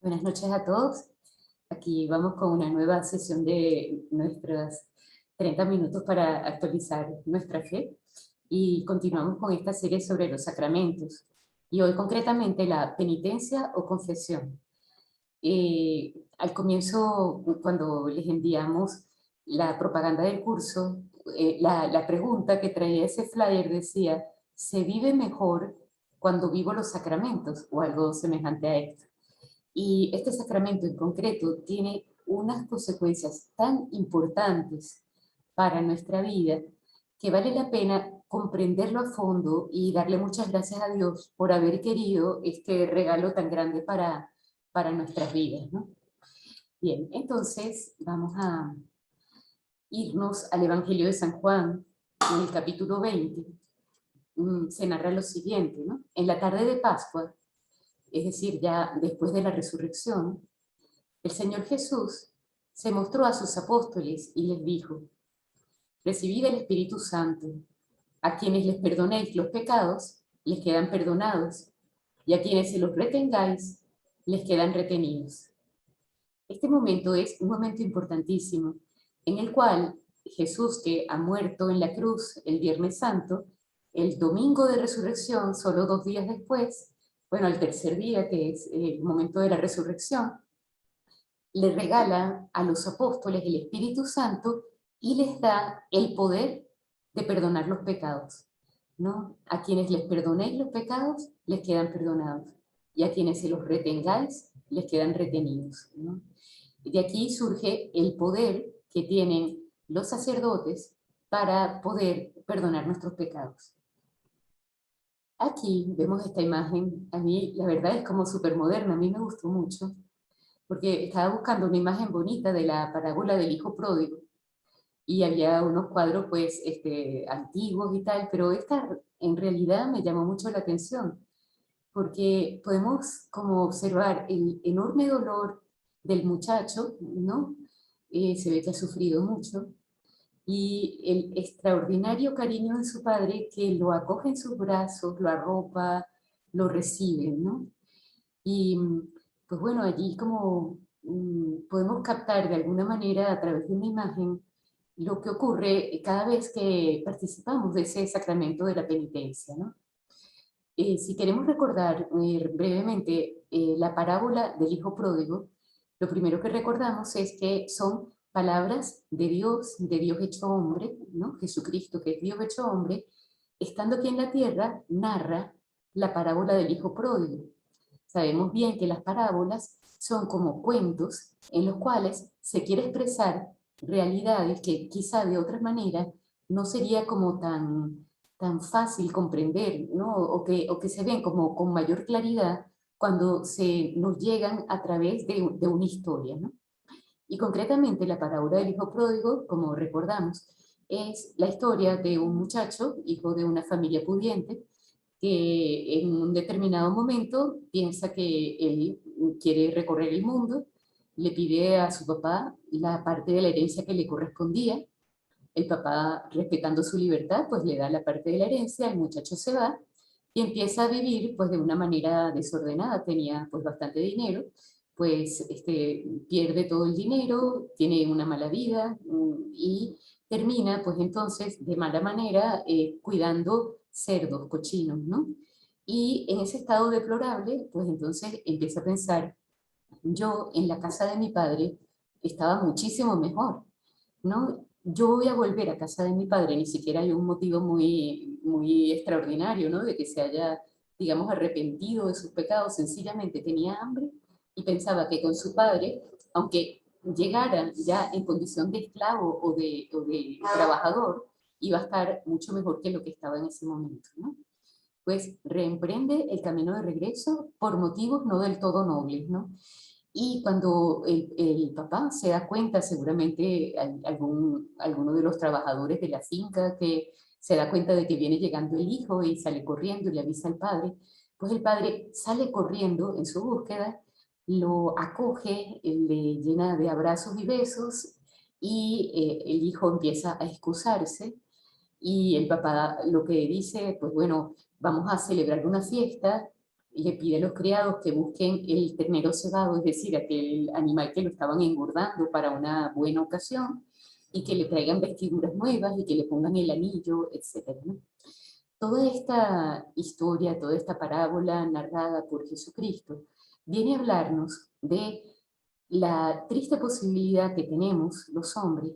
Buenas noches a todos. Aquí vamos con una nueva sesión de nuestros 30 minutos para actualizar nuestra fe y continuamos con esta serie sobre los sacramentos y hoy concretamente la penitencia o confesión. Al comienzo, cuando les enviamos la propaganda del curso, la pregunta que traía ese flyer decía: ¿se vive mejor cuando vivo los sacramentos? O algo semejante a esto. Y este sacramento en concreto tiene unas consecuencias tan importantes para nuestra vida que vale la pena comprenderlo a fondo y darle muchas gracias a Dios por haber querido este regalo tan grande para nuestras vidas, ¿no? Bien, entonces vamos a irnos al Evangelio de San Juan, en el capítulo 20. Se narra lo siguiente, ¿no? En la tarde de Pascua, es decir, ya después de la resurrección, el Señor Jesús se mostró a sus apóstoles y les dijo: recibid el Espíritu Santo. A quienes les perdonéis los pecados, les quedan perdonados, y a quienes se los retengáis, les quedan retenidos. Este momento es un momento importantísimo, en el cual Jesús, que ha muerto en la cruz el Viernes Santo, el domingo de resurrección, solo 2 días después, bueno, el tercer día, que es el momento de la resurrección, le regala a los apóstoles el Espíritu Santo y les da el poder de perdonar los pecados, ¿no? A quienes les perdonéis los pecados, les quedan perdonados, y a quienes se los retengáis, les quedan retenidos, ¿no? De aquí surge el poder que tienen los sacerdotes para poder perdonar nuestros pecados. Aquí vemos esta imagen, a mí la verdad es como súper moderna, a mí me gustó mucho, porque estaba buscando una imagen bonita de la parábola del hijo pródigo, y había unos cuadros pues antiguos y tal, pero esta en realidad me llamó mucho la atención, porque podemos como observar el enorme dolor del muchacho, ¿no? Se ve que ha sufrido mucho, y el extraordinario cariño de su padre que lo acoge en sus brazos, lo arropa, lo recibe, ¿no? Y pues bueno, allí como podemos captar de alguna manera a través de una imagen lo que ocurre cada vez que participamos de ese sacramento de la penitencia, ¿no? Si queremos recordar brevemente la parábola del hijo pródigo, lo primero que recordamos es que son palabras de Dios hecho hombre, ¿no? Jesucristo, que es Dios hecho hombre, estando aquí en la tierra, narra la parábola del hijo pródigo. Sabemos bien que las parábolas son como cuentos en los cuales se quiere expresar realidades que quizá de otra manera no sería como tan fácil comprender, ¿no? O que se ven como con mayor claridad cuando se nos llegan a través de una historia, ¿no? Y concretamente la parábola del hijo pródigo, como recordamos, es la historia de un muchacho, hijo de una familia pudiente, que en un determinado momento piensa que él quiere recorrer el mundo, le pide a su papá la parte de la herencia que le correspondía. El papá, respetando su libertad, pues le da la parte de la herencia, el muchacho se va y empieza a vivir pues de una manera desordenada. Tenía pues bastante dinero, pues pierde todo el dinero, tiene una mala vida y termina pues entonces de mala manera cuidando cerdos, cochinos, ¿no? Y en ese estado deplorable, pues entonces empieza a pensar: yo en la casa de mi padre estaba muchísimo mejor, ¿no? Yo voy a volver a casa de mi padre, ni siquiera hay un motivo muy extraordinario, ¿no? De que se haya, digamos, arrepentido de sus pecados, sencillamente tenía hambre y pensaba que con su padre, aunque llegara ya en condición de esclavo o de trabajador, iba a estar mucho mejor que lo que estaba en ese momento, ¿no? Pues reemprende el camino de regreso por motivos no del todo nobles, ¿no? Y cuando el papá se da cuenta, seguramente alguno de los trabajadores de la finca que se da cuenta de que viene llegando el hijo y sale corriendo y le avisa al padre, pues el padre sale corriendo en su búsqueda, lo acoge, le llena de abrazos y besos y el hijo empieza a excusarse y el papá lo que dice, pues bueno, vamos a celebrar una fiesta, le pide a los criados que busquen el ternero cebado, es decir, aquel animal que lo estaban engordando para una buena ocasión, y que le traigan vestiduras nuevas y que le pongan el anillo, etcétera, ¿no? Toda esta historia, toda esta parábola narrada por Jesucristo, viene a hablarnos de la triste posibilidad que tenemos los hombres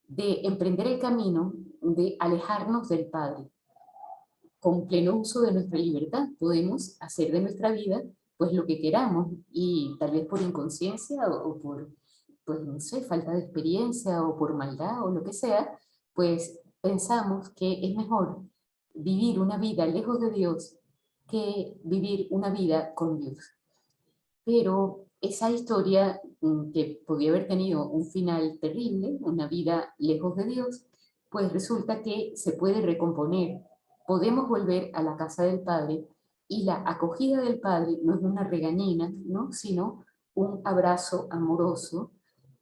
de emprender el camino de alejarnos del Padre. Con pleno uso de nuestra libertad podemos hacer de nuestra vida pues lo que queramos, y tal vez por inconsciencia o por, pues no sé, falta de experiencia o por maldad o lo que sea, pues pensamos que es mejor vivir una vida lejos de Dios que vivir una vida con Dios. Pero esa historia que podía haber tenido un final terrible, una vida lejos de Dios, pues resulta que se puede recomponer. Podemos volver a la casa del Padre, y la acogida del Padre no es una regañina, ¿no? Sino un abrazo amoroso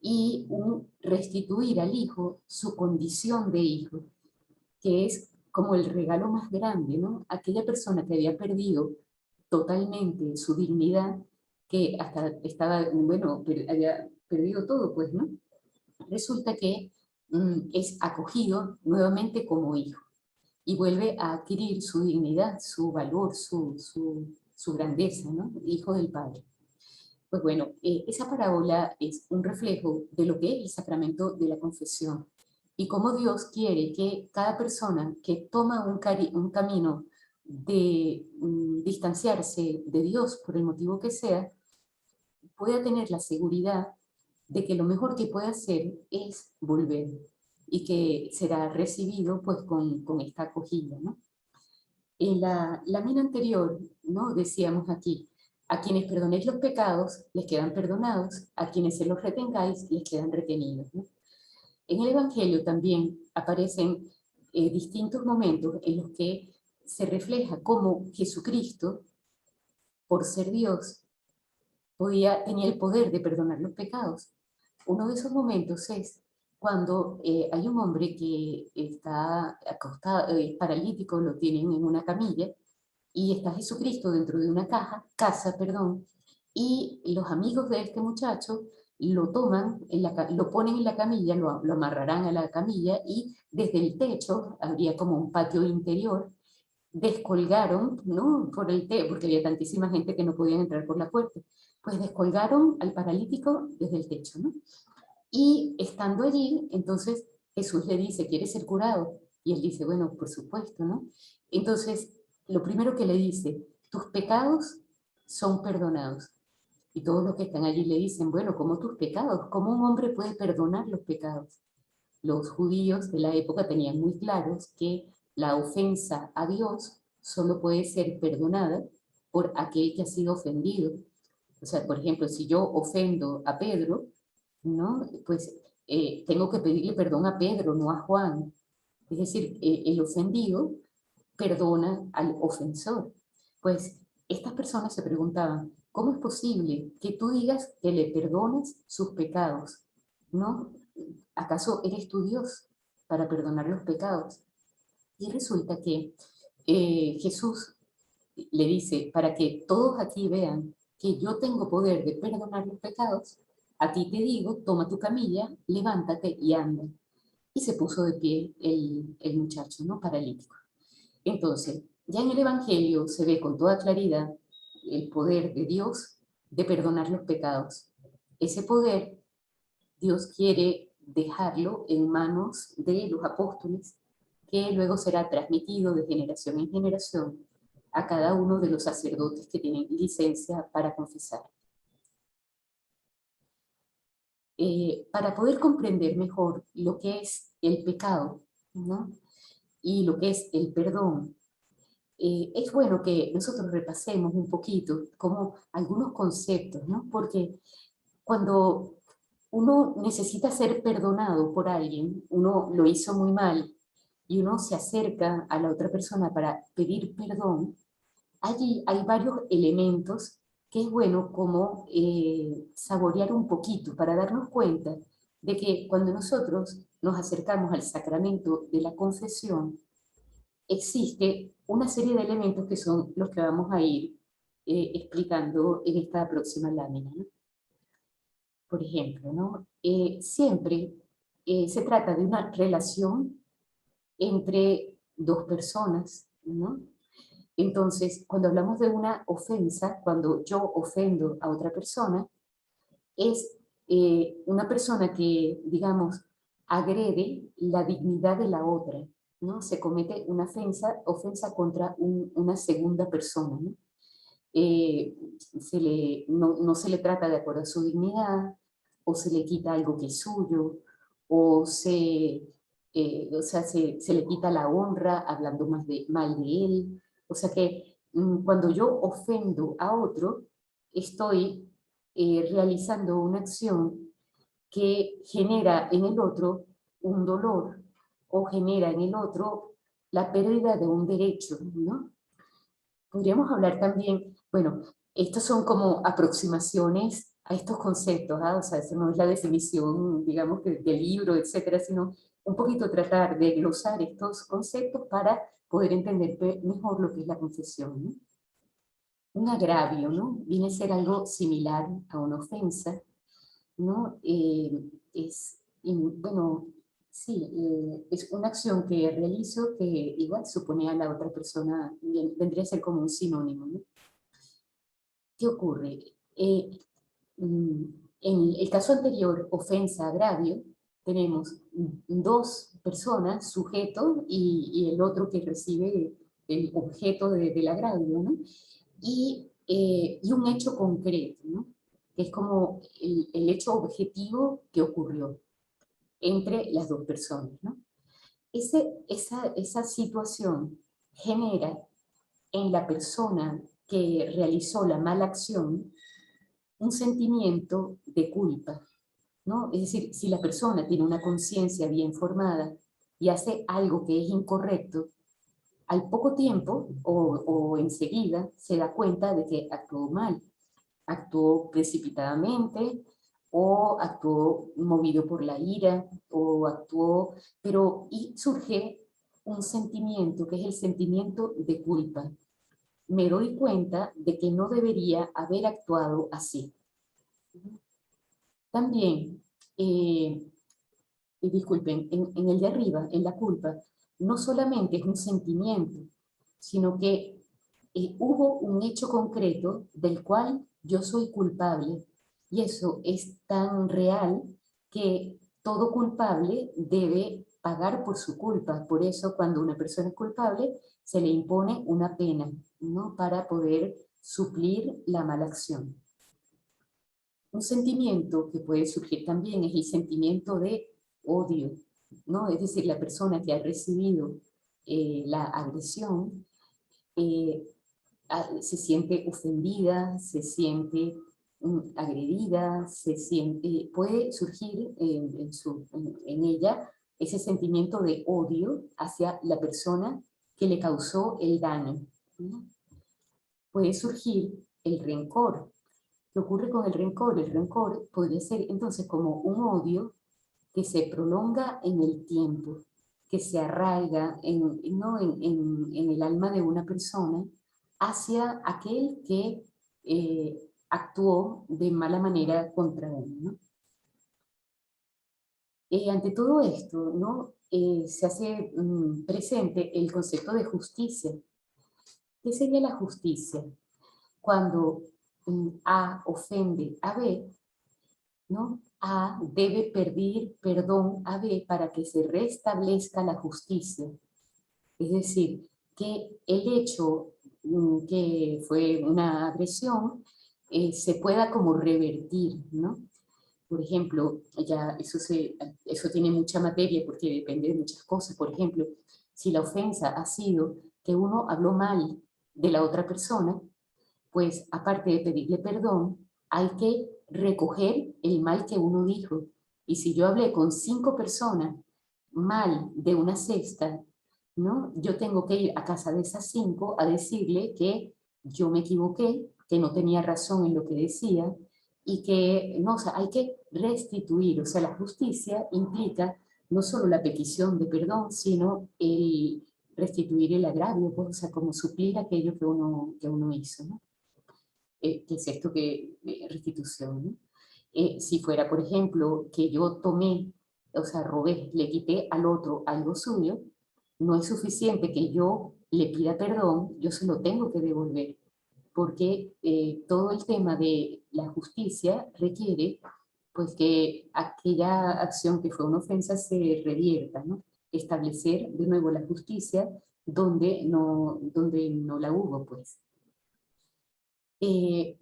y un restituir al Hijo su condición de Hijo, que es como el regalo más grande, ¿no? Aquella persona que había perdido totalmente su dignidad, que hasta estaba, bueno, había perdido todo, pues, ¿no? Resulta que es acogido nuevamente como hijo y vuelve a adquirir su dignidad, su valor, su grandeza, ¿no? Hijo del Padre. Pues bueno, esa parábola es un reflejo de lo que es el sacramento de la confesión y cómo Dios quiere que cada persona que toma un camino de distanciarse de Dios por el motivo que sea, pueda tener la seguridad de que lo mejor que puede hacer es volver y que será recibido pues con esta acogida, ¿no? En la mina anterior, ¿no? Decíamos aquí, a quienes perdonéis los pecados, les quedan perdonados; a quienes se los retengáis, les quedan retenidos, ¿no? En el Evangelio también aparecen distintos momentos en los que se refleja cómo Jesucristo, por ser Dios, tenía el poder de perdonar los pecados. Uno de esos momentos es cuando hay un hombre que está acostado, paralítico, lo tienen en una camilla, y está Jesucristo dentro de una casa, perdón, y los amigos de este muchacho lo toman, lo ponen en la camilla, lo amarrarán a la camilla, y desde el techo, habría como un patio interior, descolgaron, ¿no? Porque había tantísima gente que no podían entrar por la puerta, pues descolgaron al paralítico desde el techo, ¿no? Y estando allí, entonces Jesús le dice: ¿quieres ser curado? Y él dice: bueno, por supuesto, ¿no? Entonces, lo primero que le dice: tus pecados son perdonados. Y todos los que están allí le dicen: bueno, ¿cómo tus pecados? ¿Cómo un hombre puede perdonar los pecados? Los judíos de la época tenían muy claros que la ofensa a Dios solo puede ser perdonada por aquel que ha sido ofendido. O sea, por ejemplo, si yo ofendo a Pedro, ¿no? Pues tengo que pedirle perdón a Pedro, no a Juan. Es decir, el ofendido perdona al ofensor. Pues estas personas se preguntaban: ¿cómo es posible que tú digas que le perdonas sus pecados? ¿No? ¿Acaso eres tu Dios para perdonar los pecados? Y resulta que Jesús le dice: para que todos aquí vean que yo tengo poder de perdonar los pecados, a ti te digo, toma tu camilla, levántate y anda. Y se puso de pie el muchacho, ¿no? Paralítico. Entonces, ya en el Evangelio se ve con toda claridad el poder de Dios de perdonar los pecados. Ese poder Dios quiere dejarlo en manos de los apóstoles, que luego será transmitido de generación en generación a cada uno de los sacerdotes que tienen licencia para confesar. Para poder comprender mejor lo que es el pecado, ¿no? Y lo que es el perdón, es bueno que nosotros repasemos un poquito como algunos conceptos, ¿no? Porque cuando uno necesita ser perdonado por alguien, uno lo hizo muy mal, y uno se acerca a la otra persona para pedir perdón, allí hay varios elementos que es bueno como saborear un poquito para darnos cuenta de que cuando nosotros nos acercamos al sacramento de la confesión, existe una serie de elementos que son los que vamos a ir explicando en esta próxima lámina, ¿no? Por ejemplo, ¿no? Siempre se trata de una relación entre dos personas, ¿no? Entonces, cuando hablamos de una ofensa, cuando yo ofendo a otra persona, es una persona que, digamos, agrede la dignidad de la otra, ¿no? Se comete una ofensa contra una segunda persona, ¿no? No se le trata de acuerdo a su dignidad, o se le quita algo que es suyo, o sea, se le quita la honra hablando mal de él. O sea que cuando yo ofendo a otro, estoy realizando una acción que genera en el otro un dolor o genera en el otro la pérdida de un derecho, ¿no? Podríamos hablar también, bueno, estos son como aproximaciones a estos conceptos, ¿ah? O sea, eso no es la definición, digamos, del libro, etcétera, sino un poquito tratar de glosar estos conceptos para poder entender mejor lo que es la confesión, ¿no? Un agravio, ¿no? Viene a ser algo similar a una ofensa, ¿no? Bueno, sí, es una acción que realizo que igual supone a la otra persona, vendría a ser como un sinónimo, ¿no? ¿Qué ocurre? Mm, en el caso anterior, ofensa, agravio, tenemos dos personas, sujeto y el otro que recibe el objeto del agravio, ¿no? Y un hecho concreto, ¿no? Que es como el hecho objetivo que ocurrió entre las dos personas, ¿no? Esa situación genera en la persona que realizó la mala acción un sentimiento de culpa, ¿no? Es decir, si la persona tiene una conciencia bien formada y hace algo que es incorrecto, al poco tiempo o enseguida se da cuenta de que actuó mal, actuó precipitadamente o actuó movido por la ira o actuó, y surge un sentimiento que es el sentimiento de culpa. Me doy cuenta de que no debería haber actuado así. También, disculpen, en el de arriba, en la culpa, no solamente es un sentimiento, sino que hubo un hecho concreto del cual yo soy culpable. Y eso es tan real que todo culpable debe pagar por su culpa. Por eso cuando una persona es culpable, se le impone una pena, ¿no? Para poder suplir la mala acción. Un sentimiento que puede surgir también es el sentimiento de odio, ¿no? Es decir, la persona que ha recibido la agresión eh, se siente ofendida, se siente agredida, puede surgir en ella ese sentimiento de odio hacia la persona que le causó el daño, ¿no? Puede surgir el rencor. ¿Qué ocurre con el rencor? El rencor podría ser entonces como un odio que se prolonga en el tiempo, que se arraiga ¿no? en el alma de una persona hacia aquel que actuó de mala manera contra él, ¿no? Ante todo esto, ¿no? Se hace presente el concepto de justicia. ¿Qué sería la justicia? Cuando A ofende a B, ¿no? A debe pedir perdón a B para que se restablezca la justicia. Es decir, que el hecho que fue una agresión se pueda como revertir, ¿no? Por ejemplo, ya eso tiene mucha materia porque depende de muchas cosas. Por ejemplo, si la ofensa ha sido que uno habló mal de la otra persona, pues aparte de pedirle perdón, hay que recoger el mal que uno dijo. Y si yo hablé con 5 personas mal de una sexta, ¿no? Yo tengo que ir a casa de esas 5 a decirle que yo me equivoqué, que no tenía razón en lo que decía y que, no, o sea, hay que restituir. O sea, la justicia implica no solo la petición de perdón, sino el restituir el agravio, pues, o sea, como suplir aquello que uno hizo, ¿no? ¿qué es esto que restitución? ¿No? Si fuera, por ejemplo, que yo tomé, o sea, robé, le quité al otro algo suyo, no es suficiente que yo le pida perdón, yo se lo tengo que devolver, porque todo el tema de la justicia requiere pues que aquella acción que fue una ofensa se revierta, ¿no? Establecer de nuevo la justicia donde no la hubo, pues. Eh,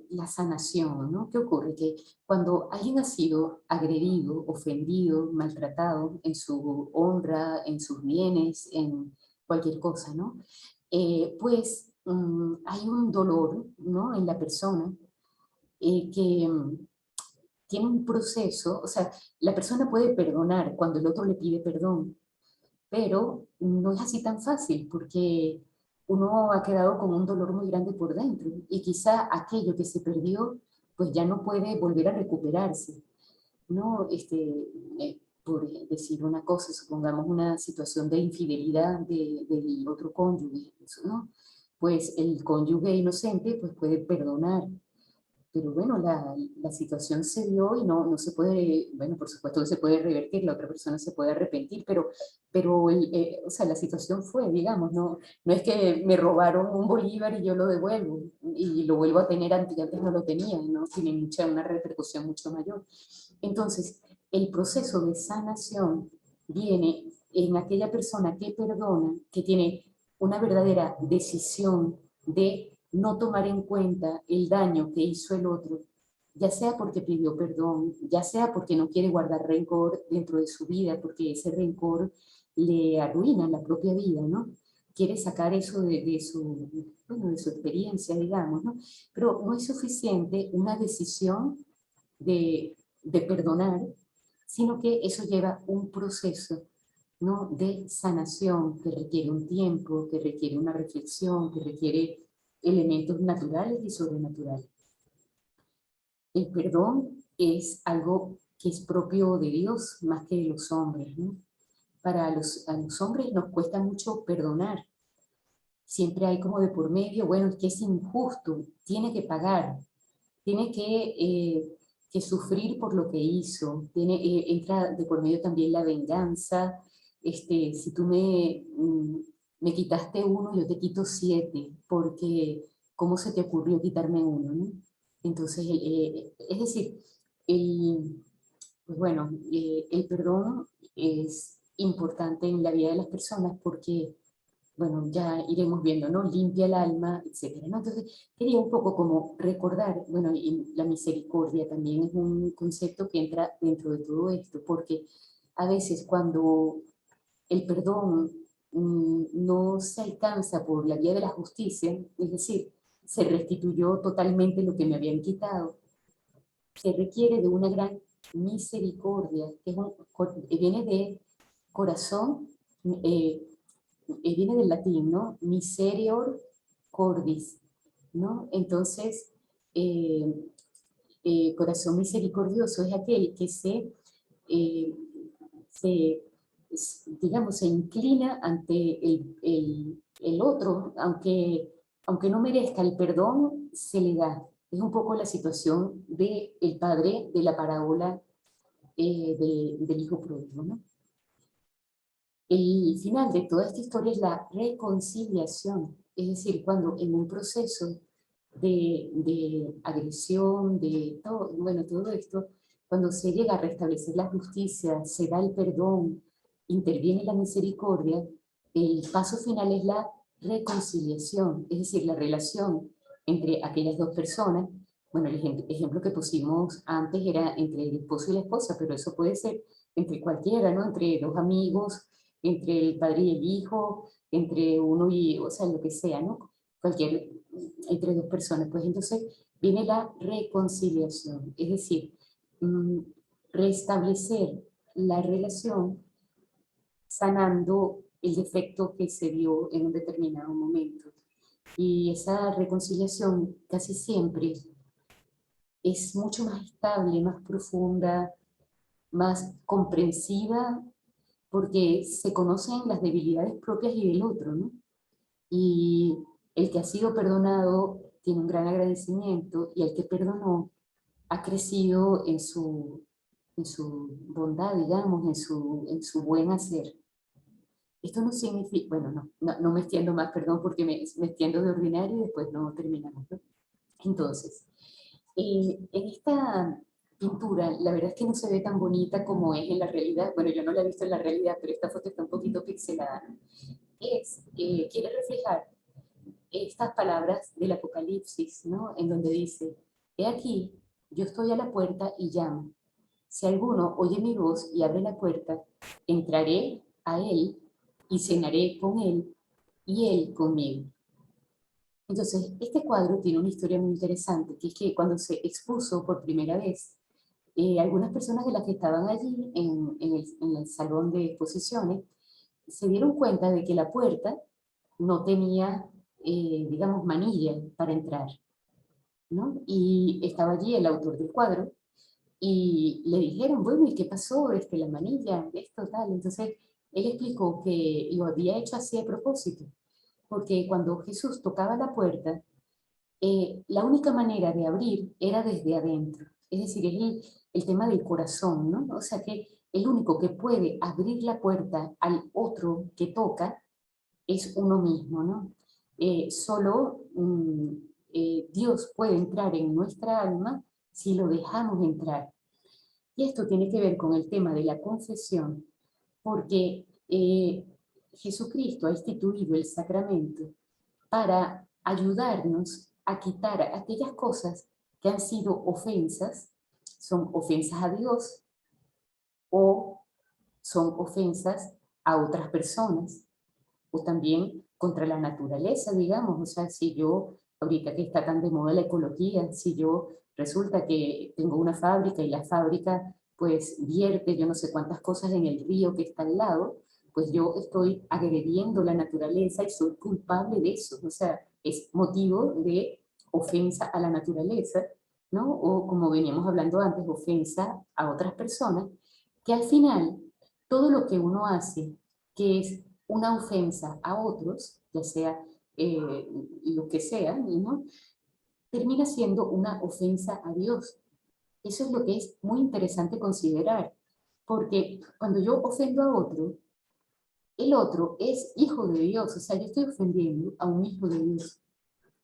la sanación, ¿no? ¿Qué ocurre? Que cuando alguien ha sido agredido, ofendido, maltratado en su honra, en sus bienes, en cualquier cosa, ¿no? Pues hay un dolor, ¿no? En la persona que tiene un proceso, o sea, la persona puede perdonar cuando el otro le pide perdón, pero no es así tan fácil porque uno ha quedado con un dolor muy grande por dentro y quizá aquello que se perdió pues ya no puede volver a recuperarse, ¿no? Por decir una cosa, supongamos una situación de infidelidad del otro cónyuge, ¿no? Pues el cónyuge inocente pues puede perdonar, pero bueno, la situación se dio y no se puede, bueno, por supuesto que se puede revertir, la otra persona se puede arrepentir, pero o sea, la situación fue, digamos, no es que me robaron un bolívar y yo lo devuelvo y lo vuelvo a tener antes no lo tenía, ¿no? Tiene una repercusión mucho mayor. Entonces, el proceso de sanación viene en aquella persona que perdona, que tiene una verdadera decisión de no tomar en cuenta el daño que hizo el otro, ya sea porque pidió perdón, ya sea porque no quiere guardar rencor dentro de su vida, porque ese rencor le arruina la propia vida, ¿no? Quiere sacar eso bueno, de su experiencia, digamos, ¿no? Pero no es suficiente una decisión de perdonar, sino que eso lleva un proceso, ¿no? De sanación que requiere un tiempo, que requiere una reflexión, que requiere elementos naturales y sobrenaturales. El perdón es algo que es propio de Dios más que de los hombres, ¿no? A los hombres nos cuesta mucho perdonar. Siempre hay como de por medio, bueno, es que es injusto, tiene que pagar, tiene que sufrir por lo que hizo, entra de por medio también la venganza, si tú me quitaste uno, yo te quito siete, porque ¿cómo se te ocurrió quitarme uno? ¿No? Entonces, es decir, pues bueno, el perdón es importante en la vida de las personas porque bueno, ya iremos viendo, ¿no? Limpia el alma, etcétera, ¿no? Entonces, quería un poco como recordar, bueno, y la misericordia también es un concepto que entra dentro de todo esto, porque a veces cuando el perdón no se alcanza por la vía de la justicia, es decir, se restituyó totalmente lo que me habían quitado, se requiere de una gran misericordia, que viene de corazón, eh, viene del latín, ¿no? Miserior cordis, ¿no? Entonces, eh, corazón misericordioso es aquel que eh, se, digamos, se inclina ante el otro, aunque no merezca el perdón, se le da. Es un poco la situación del padre de la parábola del hijo pródigo, ¿no? El final de toda esta historia es la reconciliación, es decir, cuando en un proceso de agresión, de todo, bueno, todo esto, cuando se llega a restablecer la justicia, se da el perdón, interviene la misericordia, el paso final es la reconciliación, es decir, la relación entre aquellas dos personas. Bueno, el ejemplo que pusimos antes era entre el esposo y la esposa, pero eso puede ser entre cualquiera, ¿no? Entre dos amigos, entre el padre y el hijo, entre uno y, o sea, lo que sea, ¿no? Cualquier, entre dos personas. Pues entonces viene la reconciliación, es decir, mm, restablecer la relación sanando el defecto que se dio en un determinado momento. Y esa reconciliación casi siempre es mucho más estable, más profunda, más comprensiva, porque se conocen las debilidades propias y del otro, ¿no? Y el que ha sido perdonado tiene un gran agradecimiento y el que perdonó ha crecido en su bondad, digamos, en su buen hacer. Esto no significa, bueno, no me extiendo más, perdón, porque me extiendo de ordinario y después no terminamos, ¿no? Entonces, en esta pintura, la verdad es que no se ve tan bonita como es en la realidad. Bueno, yo no la he visto en la realidad, pero esta foto está un poquito pixelada. Quiere reflejar estas palabras del Apocalipsis, ¿no? En donde dice, he aquí, yo estoy a la puerta y llamo. Si alguno oye mi voz y abre la puerta, entraré a él y cenaré con él y él conmigo. Entonces, este cuadro tiene una historia muy interesante, que es que cuando se expuso por primera vez, algunas personas de las que estaban allí en el salón de exposiciones se dieron cuenta de que la puerta no tenía, digamos, manilla para entrar, ¿no? Y estaba allí el autor del cuadro y le dijeron, bueno, ¿y qué pasó? La manilla, esto, tal. Entonces, él explicó que lo había hecho así a propósito, porque cuando Jesús tocaba la puerta, la única manera de abrir era desde adentro. Es decir, es el tema del corazón, ¿no? O sea que el único que puede abrir la puerta al otro que toca es uno mismo, ¿no? Solo Dios puede entrar en nuestra alma si lo dejamos entrar. Y esto tiene que ver con el tema de la confesión, porque Jesucristo ha instituido el sacramento para ayudarnos a quitar aquellas cosas que han sido ofensas, son ofensas a Dios o son ofensas a otras personas, o también contra la naturaleza, digamos. O sea, si yo, ahorita que está tan de moda la ecología, si yo resulta que tengo una fábrica y la fábrica pues vierte yo no sé cuántas cosas en el río que está al lado, pues yo estoy agrediendo la naturaleza y soy culpable de eso. O sea, es motivo de ofensa a la naturaleza, ¿no? O como veníamos hablando antes, ofensa a otras personas, que al final todo lo que uno hace, que es una ofensa a otros, ya sea lo que sea, ¿no? Termina siendo una ofensa a Dios. Eso es lo que es muy interesante considerar, porque cuando yo ofendo a otro, el otro es hijo de Dios, o sea, yo estoy ofendiendo a un hijo de Dios,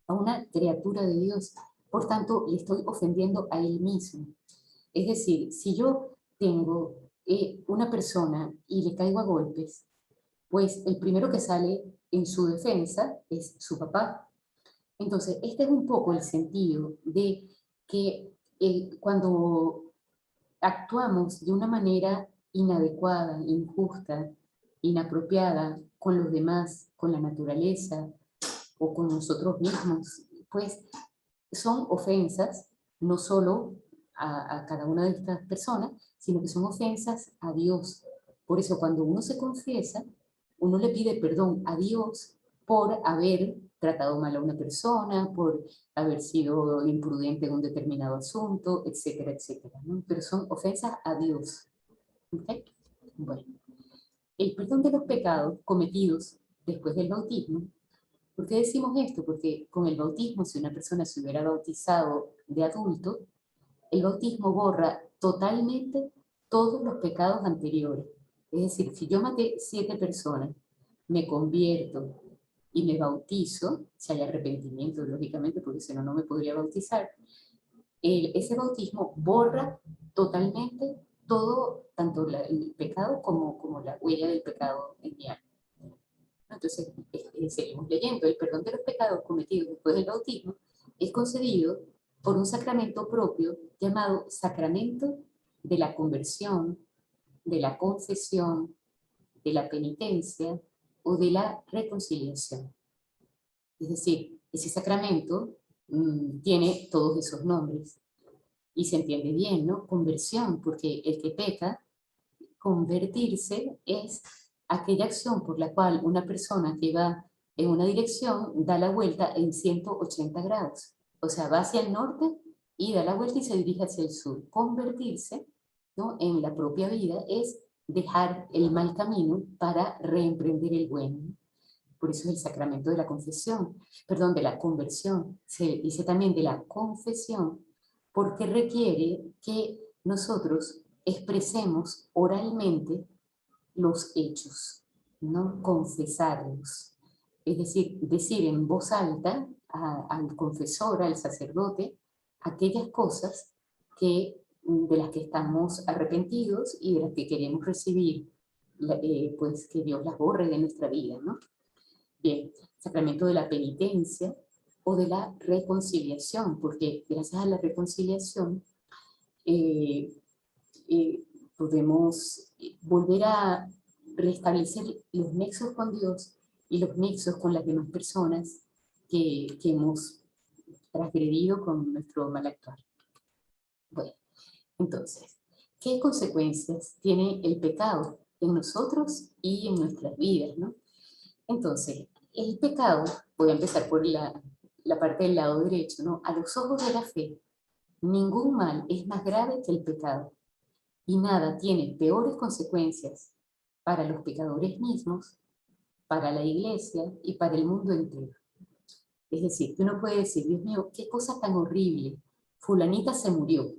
a una criatura de Dios, por tanto, le estoy ofendiendo a él mismo. Es decir, si yo tengo una persona y le caigo a golpes, pues el primero que sale en su defensa es su papá. Entonces, este es un poco el sentido de que cuando actuamos de una manera inadecuada, injusta, inapropiada con los demás, con la naturaleza o con nosotros mismos, pues son ofensas no solo a cada una de estas personas, sino que son ofensas a Dios. Por eso cuando uno se confiesa, uno le pide perdón a Dios por haber tratado mal a una persona, por haber sido imprudente en un determinado asunto, etcétera, etcétera, ¿no? Pero son ofensas a Dios. ¿Okay? Bueno, el perdón de los pecados cometidos después del bautismo. ¿Por qué decimos esto? Porque con el bautismo, si una persona se hubiera bautizado de adulto, el bautismo borra totalmente todos los pecados anteriores. Es decir, si yo maté 7 personas, me convierto y me bautizo, si hay arrepentimiento, lógicamente, porque si no, no me podría bautizar, ese bautismo borra totalmente todo, tanto el pecado como la huella del pecado en mi alma. Entonces, seguimos leyendo. El perdón de los pecados cometidos después del bautismo es concedido por un sacramento propio llamado sacramento de la conversión, de la confesión, de la penitencia o de la reconciliación. Es decir, ese sacramento tiene todos esos nombres y se entiende bien, ¿no? Conversión, porque el que peca, convertirse es aquella acción por la cual una persona que va en una dirección da la vuelta en 180 grados. O sea, va hacia el norte y da la vuelta y se dirige hacia el sur. Convertirse, ¿no? En la propia vida es dejar el mal camino para reemprender el bueno. Por eso es el sacramento de la confesión, perdón, de la conversión. Se dice también de la confesión, porque requiere que nosotros expresemos oralmente los hechos, ¿no? Confesarlos. Es decir, decir en voz alta al confesor, al sacerdote, aquellas cosas de las que estamos arrepentidos y de las que queremos recibir, pues que Dios las borre de nuestra vida, ¿no? Bien, sacramento de la penitencia o de la reconciliación, porque gracias a la reconciliación eh, podemos volver a restablecer los nexos con Dios y los nexos con las demás personas que hemos transgredido con nuestro mal actuar. Bueno, entonces, ¿qué consecuencias tiene el pecado en nosotros y en nuestras vidas, ¿no? Entonces, el pecado, voy a empezar por la parte del lado derecho, ¿no? A los ojos de la fe, ningún mal es más grave que el pecado y nada tiene peores consecuencias para los pecadores mismos, para la iglesia y para el mundo entero. Es decir, que uno puede decir, Dios mío, qué cosa tan horrible, fulanita se murió.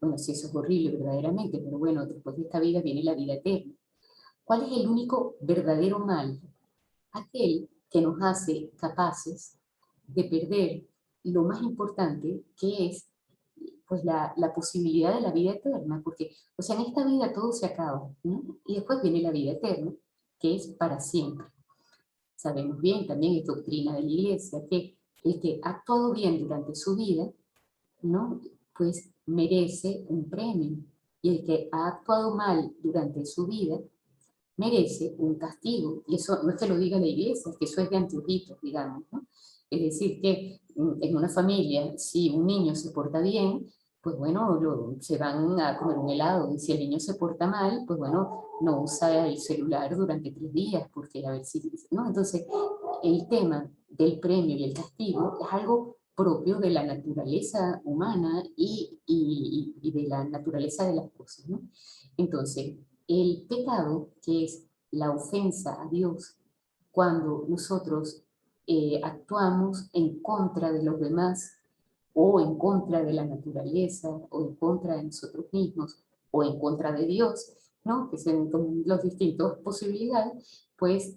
Bueno, sí, eso es horrible verdaderamente, pero bueno, después de esta vida viene la vida eterna. ¿Cuál es el único verdadero mal? Aquel que nos hace capaces de perder lo más importante, que es pues la posibilidad de la vida eterna, porque o sea, en esta vida todo se acaba, ¿no? Y después viene la vida eterna, que es para siempre. Sabemos bien, también es doctrina de la Iglesia, que el que ha actuado bien durante su vida, ¿no? Pues merece un premio, y el que ha actuado mal durante su vida merece un castigo. Y eso no es que lo diga la Iglesia, es que eso es de anteojitos, digamos, ¿no? Es decir, que en una familia, si un niño se porta bien, pues bueno, se van a comer un helado. Y si el niño se porta mal, pues bueno, no usa el celular durante 3 días, porque a ver si, ¿no? Entonces, el tema del premio y el castigo es algo propio de la naturaleza humana y de la naturaleza de las cosas, ¿no? Entonces, el pecado, que es la ofensa a Dios, cuando nosotros actuamos en contra de los demás, o en contra de la naturaleza, o en contra de nosotros mismos, o en contra de Dios, ¿no? Que son las distintas posibilidades, pues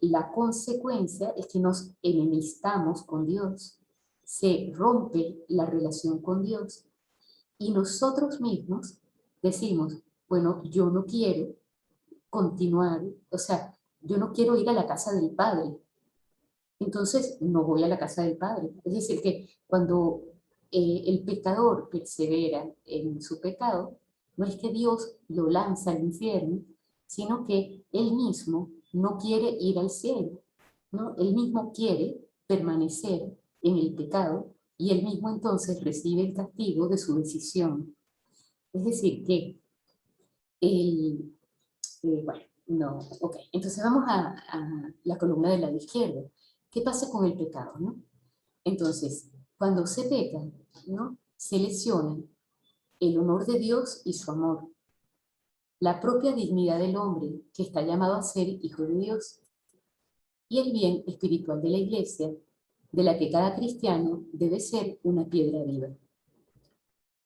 la consecuencia es que nos enemistamos con Dios, se rompe la relación con Dios, y nosotros mismos decimos, bueno, yo no quiero continuar, o sea, yo no quiero ir a la casa del Padre, entonces no voy a la casa del Padre. Es decir, que cuando el pecador persevera en su pecado, no es que Dios lo lanza al infierno, sino que él mismo no quiere ir al cielo, ¿no? Él mismo quiere permanecer en el pecado y él mismo entonces recibe el castigo de su decisión. Es decir, que el, bueno, no, ok. Entonces vamos a la columna del lado izquierdo. ¿Qué pasa con el pecado, no? Entonces, cuando se peca, ¿no? Se lesiona el honor de Dios y su amor, la propia dignidad del hombre que está llamado a ser hijo de Dios, y el bien espiritual de la Iglesia, de la que cada cristiano debe ser una piedra viva.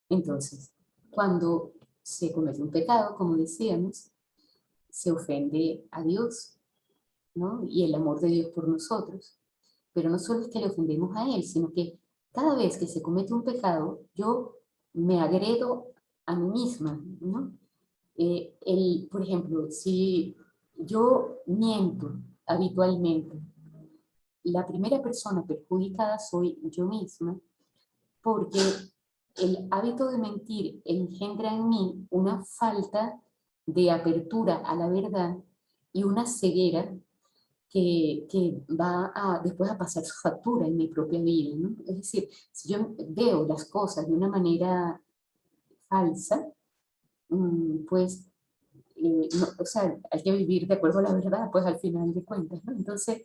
Entonces, cuando se comete un pecado, como decíamos, se ofende a Dios, ¿no? Y el amor de Dios por nosotros. Pero no solo es que le ofendemos a Él, sino que cada vez que se comete un pecado, yo me agredo a mí misma, ¿no? Por ejemplo, si yo miento habitualmente, la primera persona perjudicada soy yo misma, porque el hábito de mentir engendra en mí una falta de apertura a la verdad y una ceguera que va después a pasar su factura en mi propia vida, ¿no? Es decir, si yo veo las cosas de una manera falsa, pues, no, o sea, hay que vivir de acuerdo a la verdad, pues al final de cuentas, ¿no? Entonces,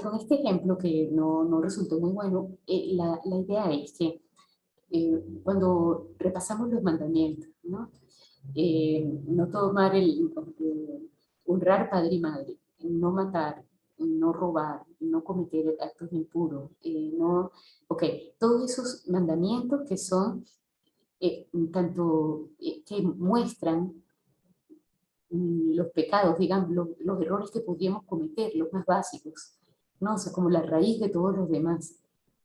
con este ejemplo que no resultó muy bueno, la idea es que cuando repasamos los mandamientos, ¿no? No tomar honrar padre y madre, no matar, no robar, no cometer actos impuros, no, ok, todos esos mandamientos que son tanto que muestran los pecados, digamos, los errores que podríamos cometer, los más básicos, ¿no? O sea, como la raíz de todos los demás,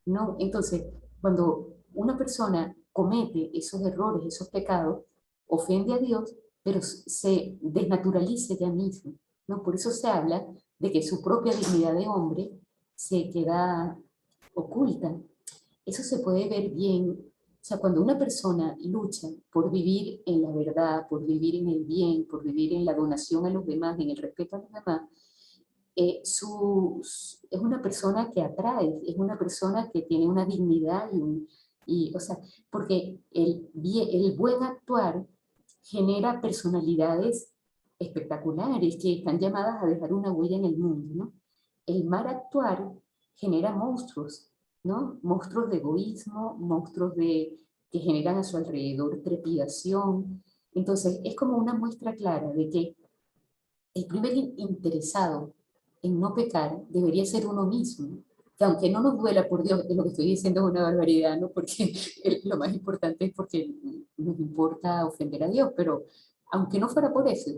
¿no? Entonces, cuando una persona comete esos errores, esos pecados, ofende a Dios, pero se desnaturaliza ella misma, ¿no? Por eso se habla de que su propia dignidad de hombre se queda oculta. Eso se puede ver bien, o sea, cuando una persona lucha por vivir en la verdad, por vivir en el bien, por vivir en la donación a los demás, en el respeto a los demás, es una persona que atrae, es una persona que tiene una dignidad o sea, porque el buen actuar genera personalidades espectaculares que están llamadas a dejar una huella en el mundo, ¿no? El mal actuar genera monstruos, ¿no? Monstruos de egoísmo, monstruos que generan a su alrededor trepidación. Entonces, es como una muestra clara de que el primer interesado en no pecar debería ser uno mismo. Que aunque no nos duela, por Dios, lo que estoy diciendo es una barbaridad, ¿no? Porque lo más importante es porque nos importa ofender a Dios, pero aunque no fuera por eso,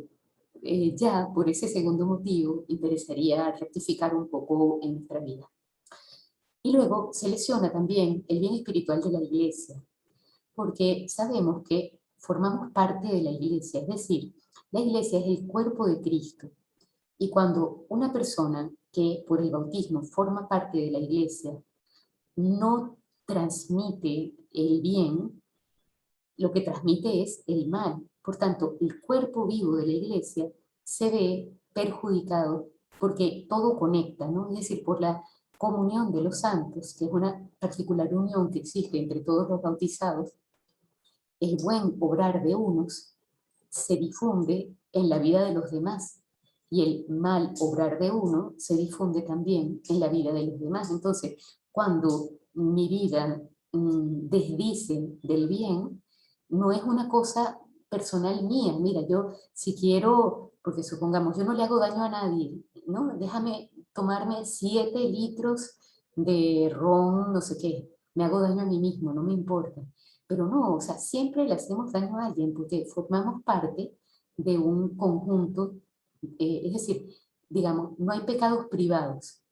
ya por ese segundo motivo interesaría rectificar un poco en nuestra vida. Y luego se lesiona también el bien espiritual de la iglesia, porque sabemos que formamos parte de la iglesia, es decir, la iglesia es el cuerpo de Cristo. Y cuando una persona que por el bautismo forma parte de la iglesia no transmite el bien, lo que transmite es el mal. Por tanto, el cuerpo vivo de la iglesia se ve perjudicado porque todo conecta, ¿no? Es decir, por la comunión de los santos, que es una particular unión que existe entre todos los bautizados, el buen obrar de unos se difunde en la vida de los demás y el mal obrar de uno se difunde también en la vida de los demás. Entonces, cuando mi vida desdice del bien, no es una cosa personal mía. Mira, yo si quiero, porque supongamos, yo no le hago daño a nadie, ¿no? Déjame tomarme 7 litros de ron, no sé qué, me hago daño a mí mismo, no me importa. Pero no, o sea, siempre le hacemos daño a alguien porque formamos parte de un conjunto, es decir, digamos, no hay pecados privados.